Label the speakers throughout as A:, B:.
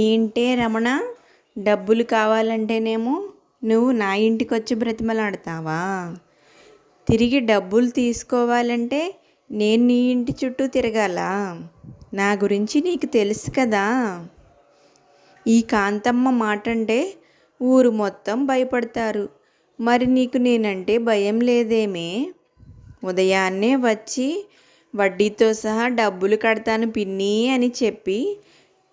A: ఏంటే రమణ, డబ్బులు కావాలంటేనేమో నువ్వు నా ఇంటికి వచ్చి బ్రతిమలాడతావా? తిరిగి డబ్బులు తీసుకోవాలంటే నేను నీ ఇంటి చుట్టూ తిరగాల? నా గురించి నీకు తెలుసు కదా. ఈ కాంతమ్మ మాట అంటే ఊరు మొత్తం భయపడతారు. మరి నీకు నేనంటే భయం లేదేమే? ఉదయాన్నే వచ్చి వడ్డీతో సహా డబ్బులు కడతాను పిన్ని అని చెప్పి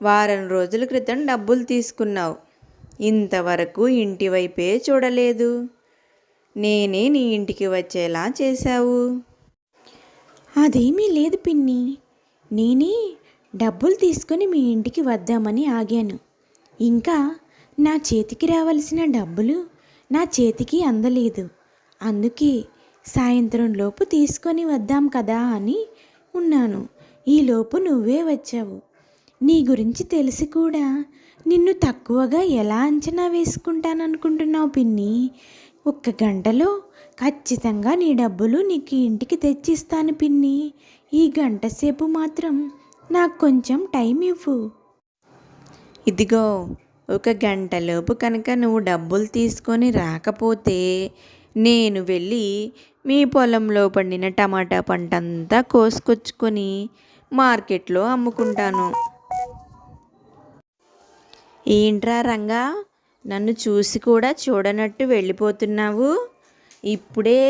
A: వారం రోజుల క్రితం డబ్బులు తీసుకున్నావు. ఇంతవరకు ఇంటి వైపే చూడలేదు. నేనే నీ ఇంటికి వచ్చేలా చేశావు.
B: అదేమీ లేదు పిన్ని. నేనే డబ్బులు తీసుకొని మీ ఇంటికి వద్దామని ఆగాను. ఇంకా నా చేతికి రావాల్సిన డబ్బులు నా చేతికి అందలేదు. అందుకే సాయంత్రం లోపు తీసుకొని వద్దాం కదా అని ఉన్నాను. ఈలోపు నువ్వే వచ్చావు. నీ గురించి తెలిసి కూడా నిన్ను తక్కువగా ఎలా అంచనా వేసుకుంటాననుకుంటున్నావు పిన్ని? 1 గంటలో ఖచ్చితంగా నీ డబ్బులు నీకు ఇంటికి తెచ్చిస్తాను పిన్ని. ఈ గంట సేపు మాత్రం నాకు కొంచెం టైం ఇవ్వు.
A: ఇదిగో, 1 గంటలోపు కనుక నువ్వు డబ్బులు తీసుకొని రాకపోతే నేను వెళ్ళి మీ పొలంలో పండిన టమాటా పంటంతా కోసుకొచ్చుకొని మార్కెట్లో అమ్ముకుంటాను. ఏంట్రా రంగా, నన్ను చూసి కూడా చూడనట్టు వెళ్ళిపోతున్నావు? ఇప్పుడే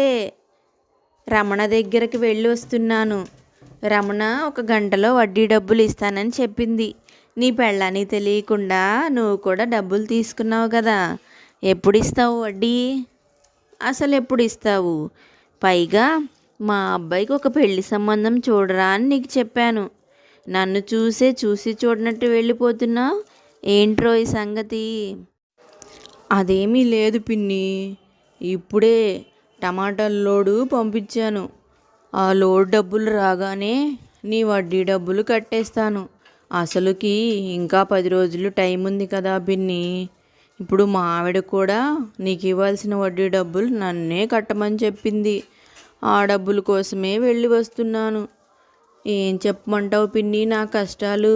A: రమణ దగ్గరికి వెళ్ళి వస్తున్నాను. రమణ 1 గంటలో వడ్డీ డబ్బులు ఇస్తానని చెప్పింది. నీ పెళ్ళానికి తెలియకుండా నువ్వు కూడా డబ్బులు తీసుకున్నావు కదా. ఎప్పుడు ఇస్తావు వడ్డీ? అసలు ఎప్పుడు ఇస్తావు? పైగా మా అబ్బాయికి ఒక పెళ్లి సంబంధం చూడరా అని నీకు చెప్పాను. నన్ను చూసి చూడనట్టు వెళ్ళిపోతున్నావు. ఏంట్రో ఈ సంగతి?
C: అదేమీ లేదు పిన్ని. ఇప్పుడే టమాటాల లోడు పంపించాను. ఆ లోడ్ డబ్బులు రాగానే నీ వడ్డీ డబ్బులు కట్టేస్తాను. అసలుకి ఇంకా 10 రోజులు టైం ఉంది కదా పిన్ని. ఇప్పుడు మా ఆవిడ కూడా నీకు ఇవ్వాల్సిన వడ్డీ డబ్బులు నన్నే కట్టమని చెప్పింది. ఆ డబ్బుల కోసమే వెళ్ళి వస్తున్నాను. ఏం చెప్పమంటావు పిన్ని నా కష్టాలు?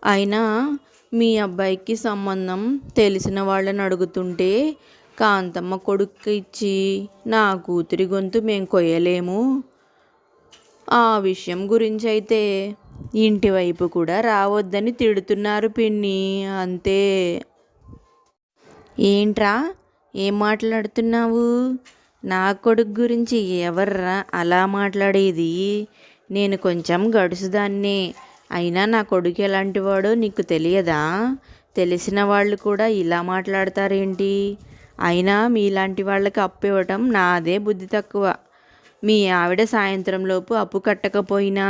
C: అయినా మీ అబ్బాయికి సంబంధం తెలిసిన వాళ్ళని అడుగుతుంటే కాంతమ్మ కొడుకు ఇచ్చి నా కూతురి గొంతు మేము కొయ్యలేము. ఆ విషయం గురించి అయితే ఇంటి వైపు కూడా రావద్దని తిడుతున్నారు పిన్ని. అంతే.
A: ఏంట్రా, ఏం మాట్లాడుతున్నావు? నా కొడుకు గురించి ఎవర్రా అలా మాట్లాడేది? నేను కొంచెం గడుసుదాన్నే. అయినా నా కొడుకు ఎలాంటి వాడో నీకు తెలియదా? తెలిసిన వాళ్ళు కూడా ఇలా మాట్లాడతారేంటి? అయినా మీలాంటి వాళ్ళకి అప్పు ఇవ్వటం నాదే బుద్ధి తక్కువ. మీ ఆవిడ సాయంత్రంలోపు అప్పు కట్టకపోయినా,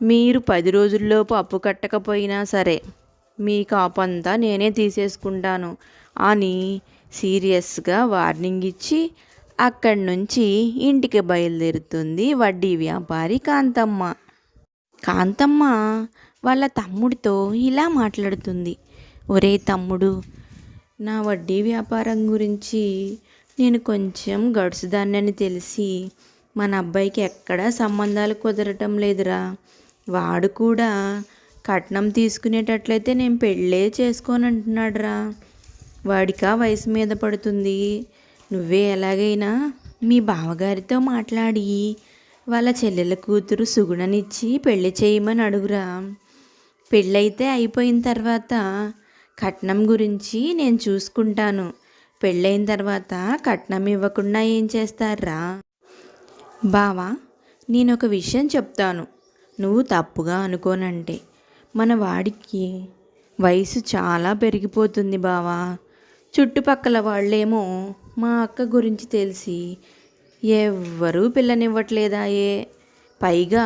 A: మీరు 10 రోజుల్లోపు అప్పు కట్టకపోయినా సరే మీకు అప్పంతా నేనే తీసేసుకుంటాను అని సీరియస్గా వార్నింగ్ ఇచ్చి అక్కడి నుంచి ఇంటికి బయలుదేరుతుంది వడ్డీ వ్యాపారి కాంతమ్మ. కాంతమ్మ వాళ్ళ తమ్ముడితో ఇలా మాట్లాడుతుంది. ఒరే తమ్ముడు, నా వడ్డీ వ్యాపారం గురించి నేను కొంచెం గడుసుదాన్నని తెలిసి మన అబ్బాయికి ఎక్కడా సంబంధాలు కుదరటం లేదురా. వాడు కూడా కట్నం తీసుకునేటట్లయితే నేను పెళ్ళే చేసుకోనంటున్నాడురా. వాడికా వయసు మీద పడుతుంది. నువ్వే ఎలాగైనా మీ బావగారితో మాట్లాడి వాళ్ళ చెల్లెల కూతురు సుగుణనిచ్చి పెళ్లి చేయమని అడుగురా. పెళ్ళైతే అయిపోయిన తర్వాత కట్నం గురించి నేను చూసుకుంటాను. పెళ్ళైన తర్వాత కట్నం ఇవ్వకుండా ఏం చేస్తారా? బావా, నేను ఒక విషయం చెప్తాను, నువ్వు తప్పుగా అనుకోనంటే. మన వాడికి వయసు చాలా పెరిగిపోతుంది బావా. చుట్టుపక్కల వాళ్ళేమో మా అక్క గురించి తెలిసి ఎవ్వరూ పిల్లనివ్వట్లేదాయే. పైగా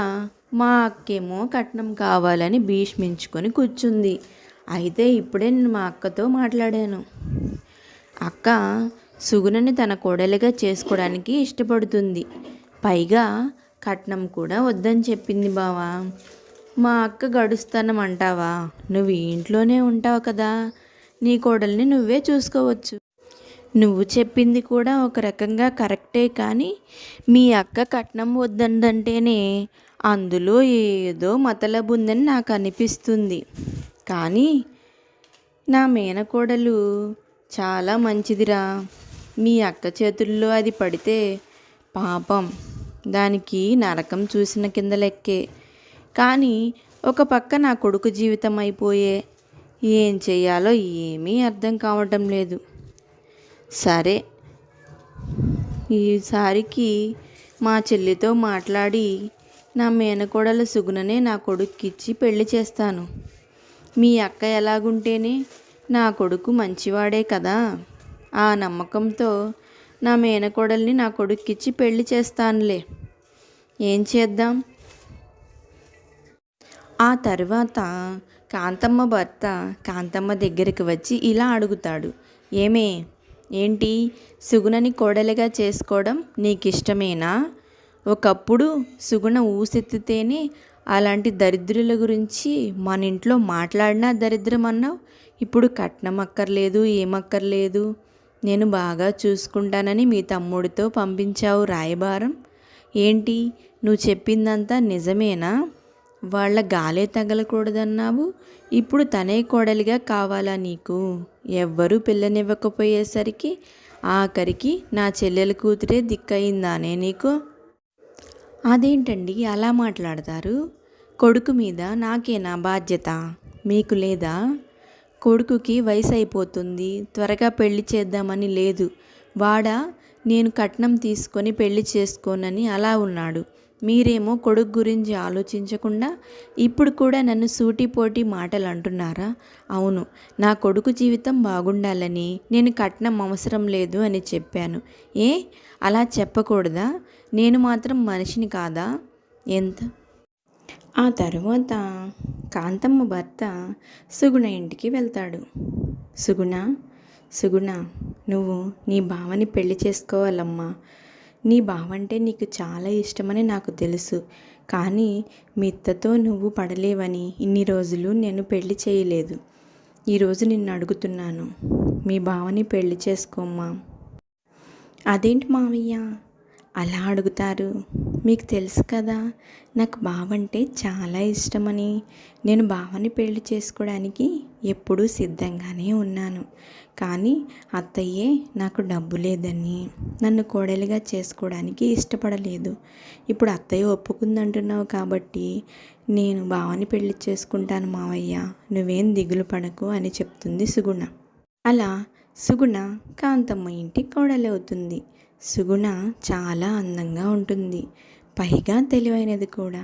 A: మా అక్కేమో కట్నం కావాలని భీష్మించుకొని కూర్చుంది. అయితే ఇప్పుడే నేను మా అక్కతో మాట్లాడాను. అక్క సుగుణని తన కోడలిగా చేసుకోవడానికి ఇష్టపడుతుంది. పైగా కట్నం కూడా వద్దని చెప్పింది బావా. మా అక్క గడుస్తానం అంటావా? నువ్వు ఇంట్లోనే ఉంటావు కదా, నీ కోడల్ని నువ్వే చూసుకోవచ్చు. నువ్వు చెప్పింది కూడా ఒక రకంగా కరెక్టే. కానీ మీ అక్క కట్నం వద్దందంటేనే అందులో ఏదో మతలబు ఉందని నాకు అనిపిస్తుంది.
C: కానీ నా మేనకోడలు చాలా మంచిదిరా. మీ అక్క చేతుల్లో అది పడితే పాపం దానికి నరకం చూసిన కింద లెక్కే. కానీ ఒక పక్క నా కొడుకు జీవితం అయిపోయే. ఏం చెయ్యాలో ఏమీ అర్థం కావటం లేదు. సరే, ఈసారికి మా చెల్లితో మాట్లాడి నా మేనకోడల సుగుణనే నా కొడుక్కిచ్చి పెళ్లి చేస్తాను. మీ అక్క ఎలాగుంటేనే నా కొడుకు మంచివాడే కదా. ఆ నమ్మకంతో నా మేనకోడల్ని నా కొడుక్కిచ్చి పెళ్లి చేస్తానులే. ఏం చేద్దాం?
B: ఆ తర్వాత కాంతమ్మ భర్త కాంతమ్మ దగ్గరికి వచ్చి ఇలా అడుగుతాడు.
C: ఏమే, ఏంటి సుగుణని కోడలిగా చేసుకోవడం నీకిష్టమేనా? ఒకప్పుడు సుగుణ ఊసెత్తితేనే అలాంటి దరిద్రుల గురించి మన ఇంట్లో మాట్లాడినా దరిద్రం అన్నావు. ఇప్పుడు కట్నం అక్కర్లేదు, ఏమక్కర్లేదు, నేను బాగా చూసుకుంటానని మీ తమ్ముడితో పంపించావు రాయబారం. ఏంటి నువ్వు చెప్పిందంతా నిజమేనా? వాళ్ళ గాలే తగలకూడదన్నావు. ఇప్పుడు తనే కోడలిగా కావాలా నీకు? ఎవ్వరూ పిల్లనివ్వకపోయేసరికి ఆఖరికి నా చెల్లెల కూతురే దిక్కయిందానే నీకు?
B: అదేంటండి అలా మాట్లాడతారు? కొడుకు మీద నాకేనా బాధ్యత, మీకు లేదా? కొడుకుకి వయసు అయిపోతుంది, త్వరగా పెళ్లి చేద్దామని లేదు. వాడా నేను కట్నం తీసుకొని పెళ్లి చేసుకోనని అలా ఉన్నాడు. మీరేమో కొడుకు గురించి ఆలోచించకుండా ఇప్పుడు కూడా నన్ను సూటిపోటి మాటలు అంటున్నారా? అవును, నా కొడుకు జీవితం బాగుండాలని నేను కట్నం అవసరం లేదు అని చెప్పాను. అలా చెప్పకూడదా? నేను మాత్రం మనిషిని కాదా? ఎంత ఆ తరువాత కాంతమ్మ భర్త సుగుణ ఇంటికి వెళ్తాడు. సుగుణ, నువ్వు నీ బావని పెళ్లి చేసుకోవాలమ్మా. నీ బావంటే నీకు చాలా ఇష్టమని నాకు తెలుసు. కానీ మిత్తతో నువ్వు పడలేవని ఇన్ని రోజులు నేను పెళ్లి చేయలేదు. ఈరోజు నిన్ను అడుగుతున్నాను, మీ బావని పెళ్లి చేసుకోమ్మా. అదేంటి మావయ్య అలా అడుగుతారు? మీకు తెలుసు కదా నాకు బావంటే చాలా ఇష్టమని. నేను బావని పెళ్లి చేసుకోవడానికి ఎప్పుడూ సిద్ధంగానే ఉన్నాను. కానీ అత్తయ్యే నాకు డబ్బు లేదని నన్ను కోడలిగా చేసుకోవడానికి ఇష్టపడలేదు. ఇప్పుడు అత్తయ్య ఒప్పుకుందంటున్నావు కాబట్టి నేను బావని పెళ్లి చేసుకుంటాను మావయ్య, నువ్వేం దిగులు పడకు అని చెప్తుంది సుగుణ. అలా సుగుణ కాంతమ్మ ఇంటి కోడలవుతుంది. సుగుణ చాలా అందంగా ఉంటుంది, పైగా తెలివైనది కూడా.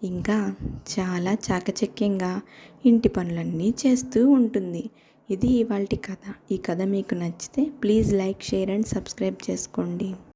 B: ఇంకా చాలా చాకచక్యంగా ఇంటి పనులన్నీ చేస్తూ ఉంటుంది. ఇది ఇవాల్టి కథ. ఈ కథ మీకు నచ్చితే please like, share and subscribe చేసుకోండి.